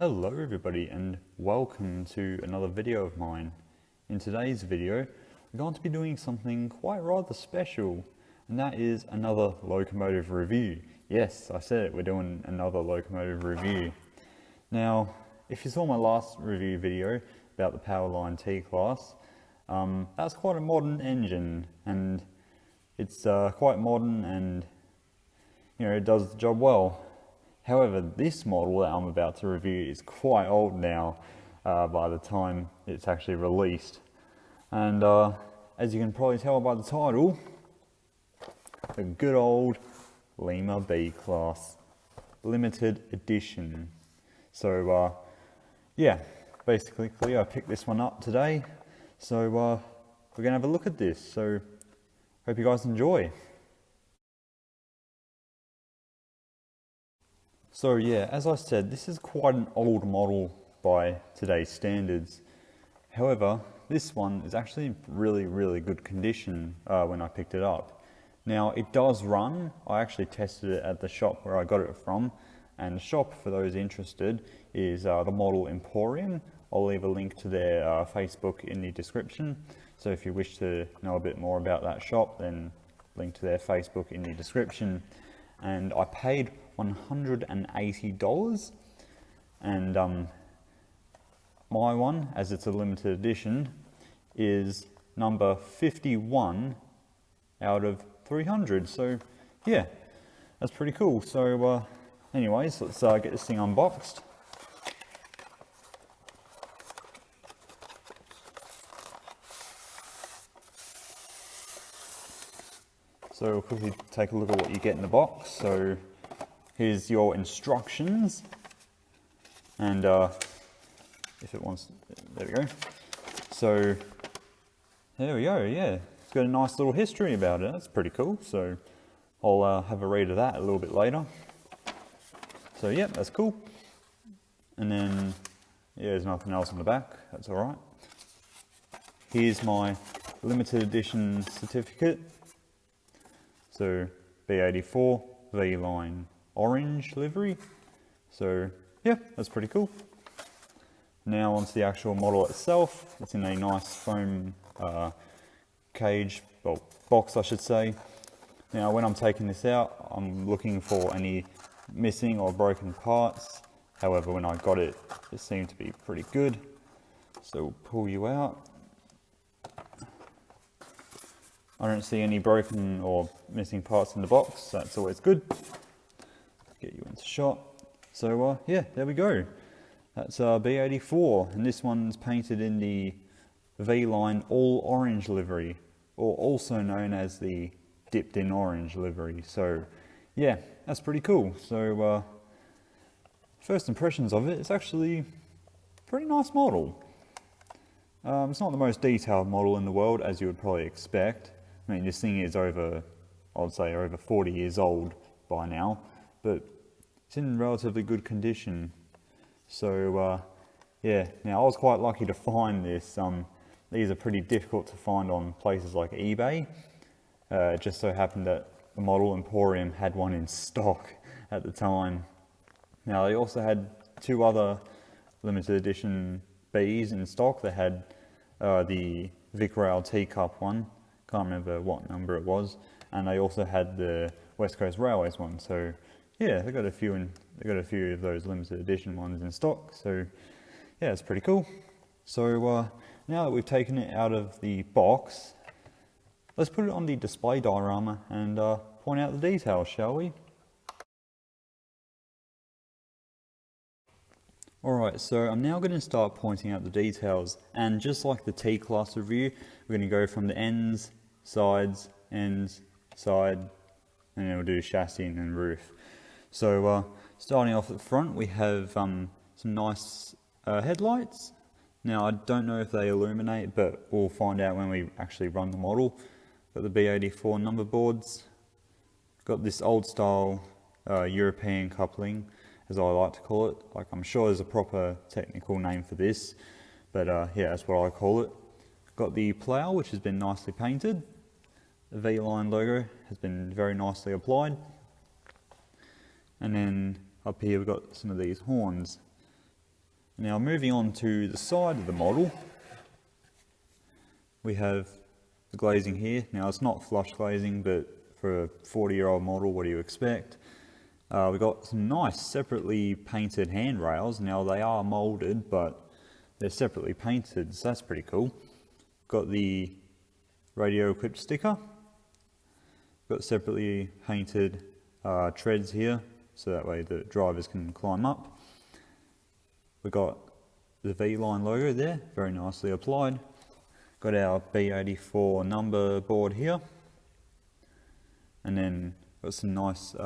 Hello everybody and welcome to another video of mine. In today's video we're going to be doing something quite rather special, and that is another locomotive review. Yes, I said it, we're doing another locomotive review. Now if you saw my last review video about the Powerline T-Class, that's quite a modern engine, and it's quite modern and it does the job well. However, this model that I'm about to review is quite old now by the time it's actually released. And as you can probably tell by the title, a good old Lima B class, limited edition. So yeah, basically I picked this one up today. So we're going to have a look at this. So hope you guys enjoy. So yeah, as I said, this is quite an old model by today's standards. However, this one is actually in really good condition when I picked it up. Now it does run. I actually tested it at the shop where I got it from, and the shop, for those interested, is the model Emporium. I'll leave a link to their Facebook in the description. So if you wish to know a bit more about that shop, then link to their Facebook in the description. And I paid $180, and my one, as it's a limited edition, is number 51 out of 300. So yeah, that's pretty cool. So anyways, let's get this thing unboxed. So we'll quickly take a look at what you get in the box. So here's your instructions, and if it wants, there we go. So there we go, yeah. It's got a nice little history about it. That's pretty cool. So I'll have a read of that a little bit later. So yeah, that's cool. And then, yeah, there's nothing else on the back. That's all right. Here's my limited edition certificate. So B84 VLine orange livery. So yeah, that's pretty cool. Now onto the actual model itself. It's in a nice foam cage, well, box I should say. Now when I'm taking this out, I'm looking for any missing or broken parts. However, when I got it, it seemed to be pretty good. So we'll pull you out. I don't see any broken or missing parts in the box. That's always good. Get you into shot. So yeah, there we go. That's B84, and this one's painted in the VLine all orange livery, or also known as the dipped in orange livery. So yeah, that's pretty cool. So first impressions of it, it's actually a pretty nice model. It's not the most detailed model in the world, as you would probably expect. I mean, this thing is over, I'd say over 40 years old by now, but it's in relatively good condition. So yeah, now I was quite lucky to find this. These are pretty difficult to find on places like eBay. It just so happened that the model Emporium had one in stock at the time. Now they also had two other limited edition Bs in stock. They had the VicRail Teacup one. Can't remember what number it was, and they also had the West Coast Railways one. So yeah, they got a few of those limited edition ones in stock. So yeah, it's pretty cool. So now that we've taken it out of the box, let's put it on the display diorama and point out the details, shall we? Alright, so I'm now going to start pointing out the details, and just like the T-Class review, we're going to go from the ends, sides, ends, side, and then we'll do chassis and then roof. So starting off at the front, we have some nice headlights. Now I don't know if they illuminate, but we'll find out when we actually run the model. Got the B84 number boards. Got this old style European coupling, as I like to call it. Like, I'm sure there's a proper technical name for this, but yeah, that's what I call it. Got the plough, which has been nicely painted. The VLine logo has been very nicely applied. And then up here we've got some of these horns. Now moving on to the side of the model, we have the glazing here. Now it's not flush glazing, but for a 40-year-old model, what do you expect? We've got some nice separately painted handrails. Now they are moulded, but they're separately painted, so that's pretty cool. Got the radio equipped sticker. Got separately painted treads here, so that way the drivers can climb up. We've got the VLine logo there, very nicely applied. Got our B84 number board here. And then got some nice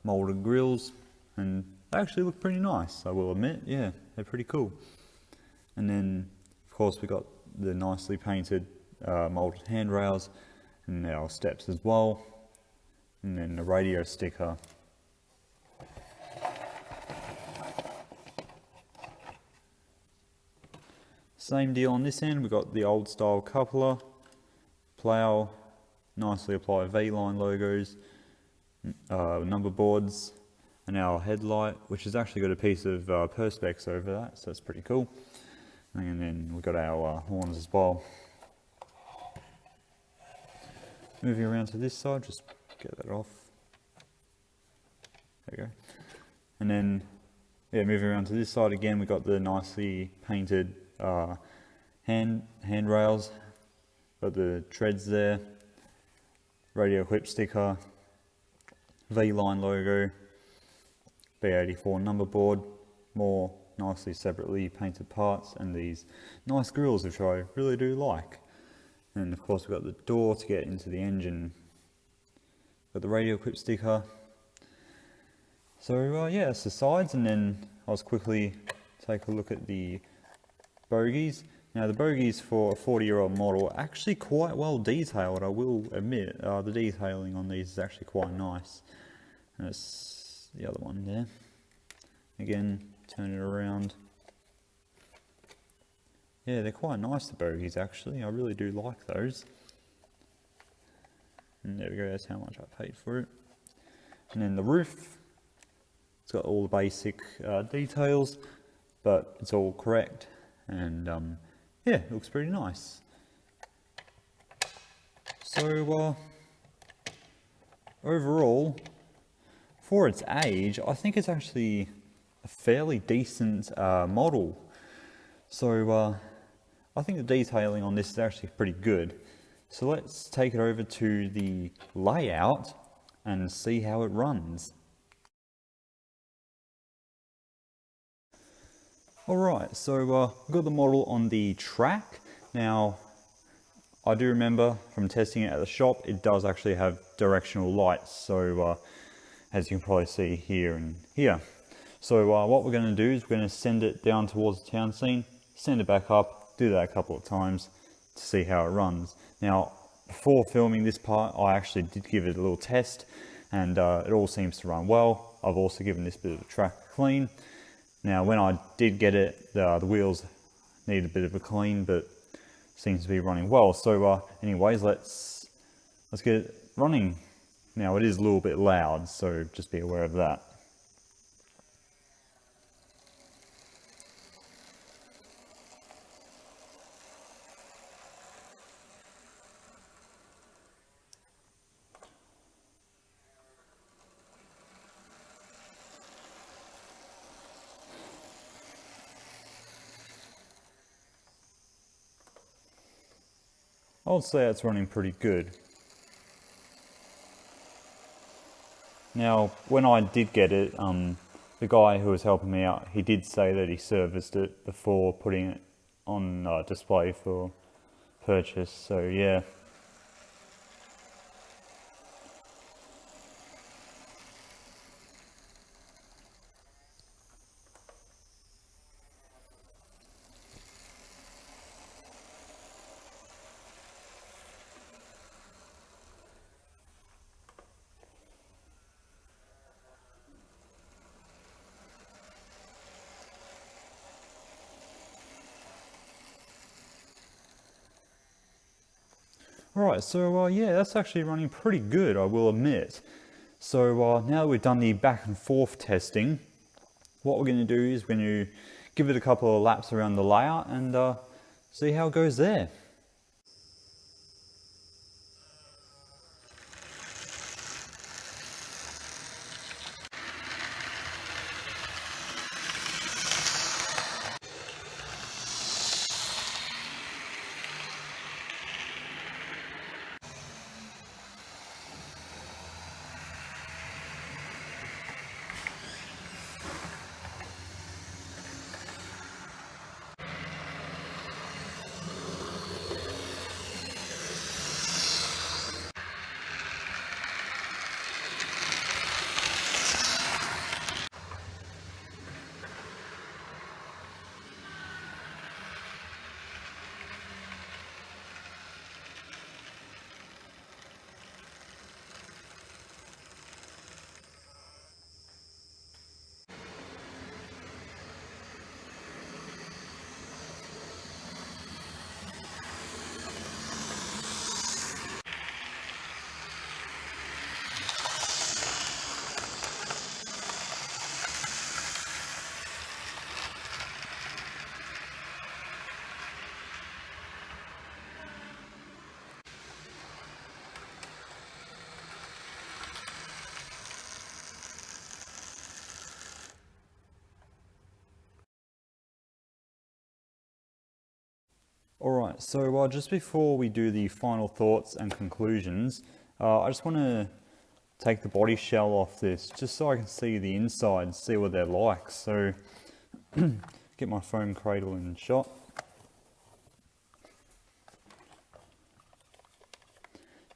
moulded grills, and they actually look pretty nice, I will admit. Yeah, they're pretty cool. And then, of course, we got the nicely painted moulded handrails and our steps as well. And then the radio sticker. Same deal on this end, we've got the old style coupler, plough, nicely applied VLine logos, number boards, and our headlight, which has actually got a piece of perspex over that, so that's pretty cool. And then we've got our horns as well. Moving around to this side, just get that off. There we go. And then, yeah, moving around to this side again, we've got the nicely painted handrails, got the treads there, radio equipped sticker, VLine logo, B84 number board, more nicely separately painted parts, and these nice grills which I really do like. And of course we've got the door to get into the engine, got the radio equipped sticker. So yeah, that's the sides, and then I'll quickly take a look at the bogies. Now the bogies for a 40-year-old model are actually quite well detailed, I will admit. The detailing on these is actually quite nice. And that's the other one there. Again, turn it around. Yeah, they're quite nice, the bogies actually. I really do like those. And there we go, that's how much I paid for it. And then the roof, it's got all the basic details, but it's all correct. And yeah, it looks pretty nice. So overall, for its age, I think it's actually a fairly decent model. So I think the detailing on this is actually pretty good. So let's take it over to the layout and see how it runs. Alright, so we've got the model on the track. Now, I do remember from testing it at the shop, it does actually have directional lights, so as you can probably see here and here. So what we're going to do is we're going to send it down towards the town scene, send it back up, do that a couple of times to see how it runs. Now, before filming this part, I actually did give it a little test, and it all seems to run well. I've also given this bit of a track clean. Now, when I did get it, the wheels need a bit of a clean, but seems to be running well. So anyways, let's get it running. Now, it is a little bit loud, so just be aware of that. I would say it's running pretty good. Now, when I did get it, the guy who was helping me out, he did say that he serviced it before putting it on display for purchase, so yeah. Alright, so yeah, that's actually running pretty good, I will admit. So now that we've done the back and forth testing, what we're going to do is we're going to give it a couple of laps around the layout and see how it goes there. Alright, so just before we do the final thoughts and conclusions, I just want to take the body shell off this, just so I can see the inside, see what they're like. So, get my foam cradle in shot.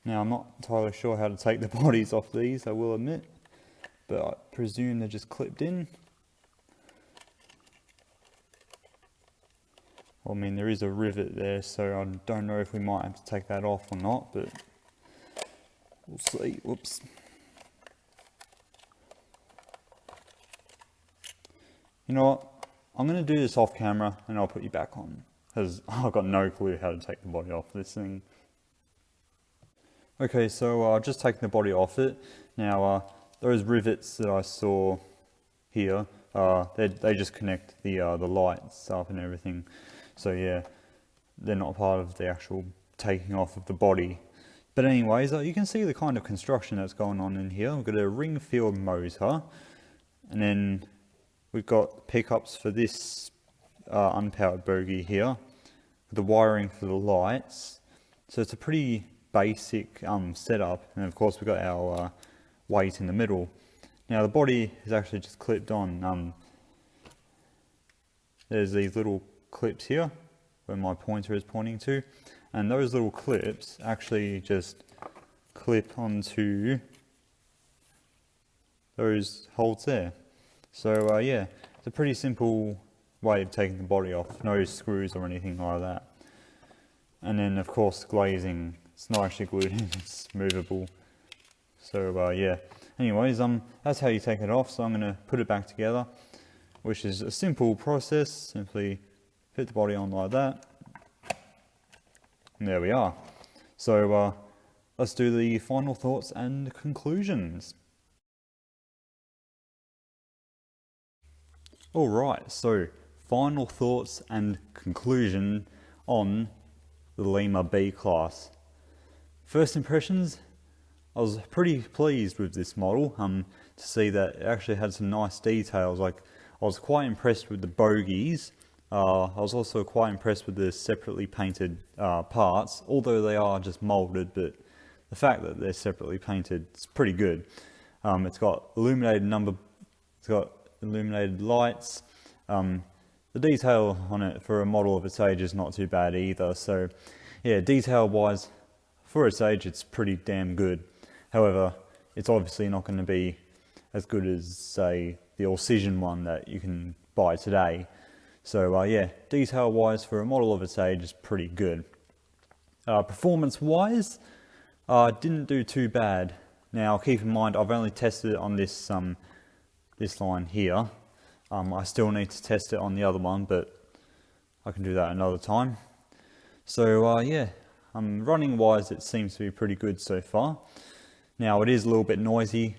Now I'm not entirely sure how to take the bodies off these, I will admit, but I presume they're just clipped in. I mean, there is a rivet there, so I don't know if we might have to take that off or not, but we'll see. Whoops. You know what? I'm going to do this off camera and I'll put you back on, because I've got no clue how to take the body off this thing. Okay, so I've just taken the body off it. Now, those rivets that I saw here, they just connect the lights up and everything. So yeah, they're not part of the actual taking off of the body. But anyways, you can see the kind of construction that's going on in here. We've got a ring field motor, and then we've got pickups for this unpowered bogie here, the wiring for the lights. So it's a pretty basic setup, and of course we've got our weight in the middle. Now the body is actually just clipped on. There's these little clips here where my pointer is pointing to, and those little clips actually just clip onto those holes there. So yeah, it's a pretty simple way of taking the body off, no screws or anything like that. And then of course glazing, it's not actually glued in, it's movable. So yeah, anyways, that's how you take it off. So I'm going to put it back together, which is a simple process. Simply fit the body on like that, and there we are. So let's do the final thoughts and conclusions. Alright, so final thoughts and conclusion on the Lima B class. First impressions, I was pretty pleased with this model, to see that it actually had some nice details. Like, I was quite impressed with the bogies. I was also quite impressed with the separately painted parts, although they are just moulded, but the fact that they're separately painted is pretty good. It's got illuminated lights. The detail on it for a model of its age is not too bad either. So yeah, detail wise, for its age, it's pretty damn good. However, it's obviously not going to be as good as, say, the All-Cision one that you can buy today. So yeah, detail wise for a model of its age is pretty good. Performance wise, didn't do too bad. Now keep in mind, I've only tested it on this line here. I still need to test it on the other one, but I can do that another time. So yeah, running wise, it seems to be pretty good so far. Now it is a little bit noisy.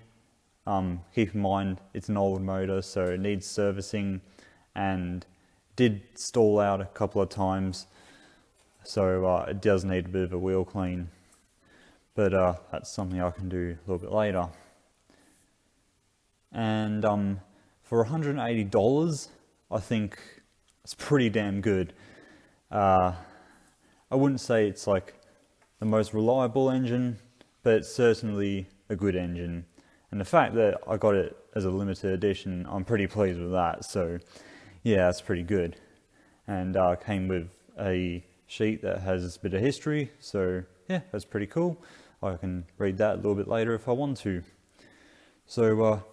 Keep in mind, it's an old motor, so it needs servicing, and Did stall out a couple of times, so it does need a bit of a wheel clean, but that's something I can do a little bit later. And for $180, I think it's pretty damn good. I wouldn't say it's like the most reliable engine, but it's certainly a good engine. And the fact that I got it as a limited edition, I'm pretty pleased with that. So yeah, that's pretty good. And came with a sheet that has a bit of history. So yeah, that's pretty cool. I can read that a little bit later if I want to. So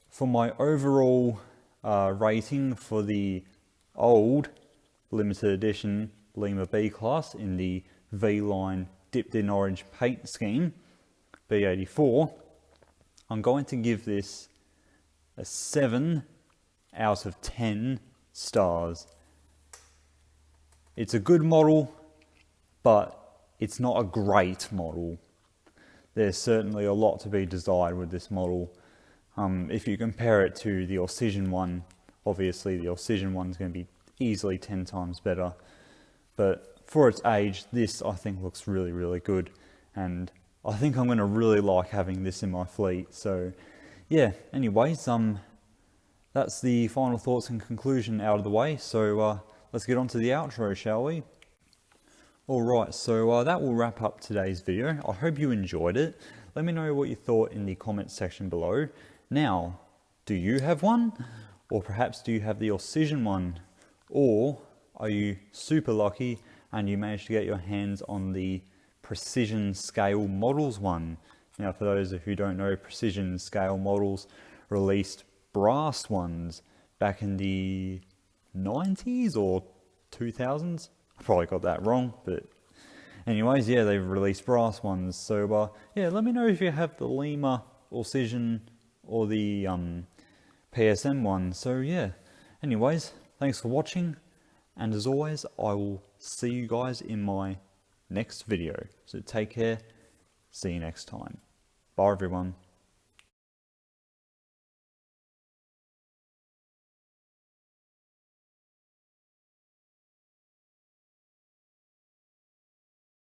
for my overall rating for the old limited edition Lima B class in the VLine dipped in orange paint scheme, B84, I'm going to give this a 7 out of 10 stars. It's a good model, but it's not a great model. There's certainly a lot to be desired with this model. If you compare it to the Alcyon one, obviously the Alcyon one is going to be easily 10 times better. But for its age, this I think looks really, really good. And I think I'm going to really like having this in my fleet. So yeah, anyways, that's the final thoughts and conclusion out of the way. So let's get on to the outro, shall we? Alright, so that will wrap up today's video. I hope you enjoyed it. Let me know what you thought in the comments section below. Now, do you have one? Or perhaps do you have the Alcyon one? Or are you super lucky and you managed to get your hands on the Precision Scale Models one? Now, for those who don't know, Precision Scale Models released brass ones back in the 90s or 2000s. I probably got that wrong, but anyways, yeah, they've released brass ones. So yeah, let me know if you have the Lima Alcyon or the PSM one. So yeah, anyways, thanks for watching, and as always, I will see you guys in my next video. So take care, see you next time. Bye everyone.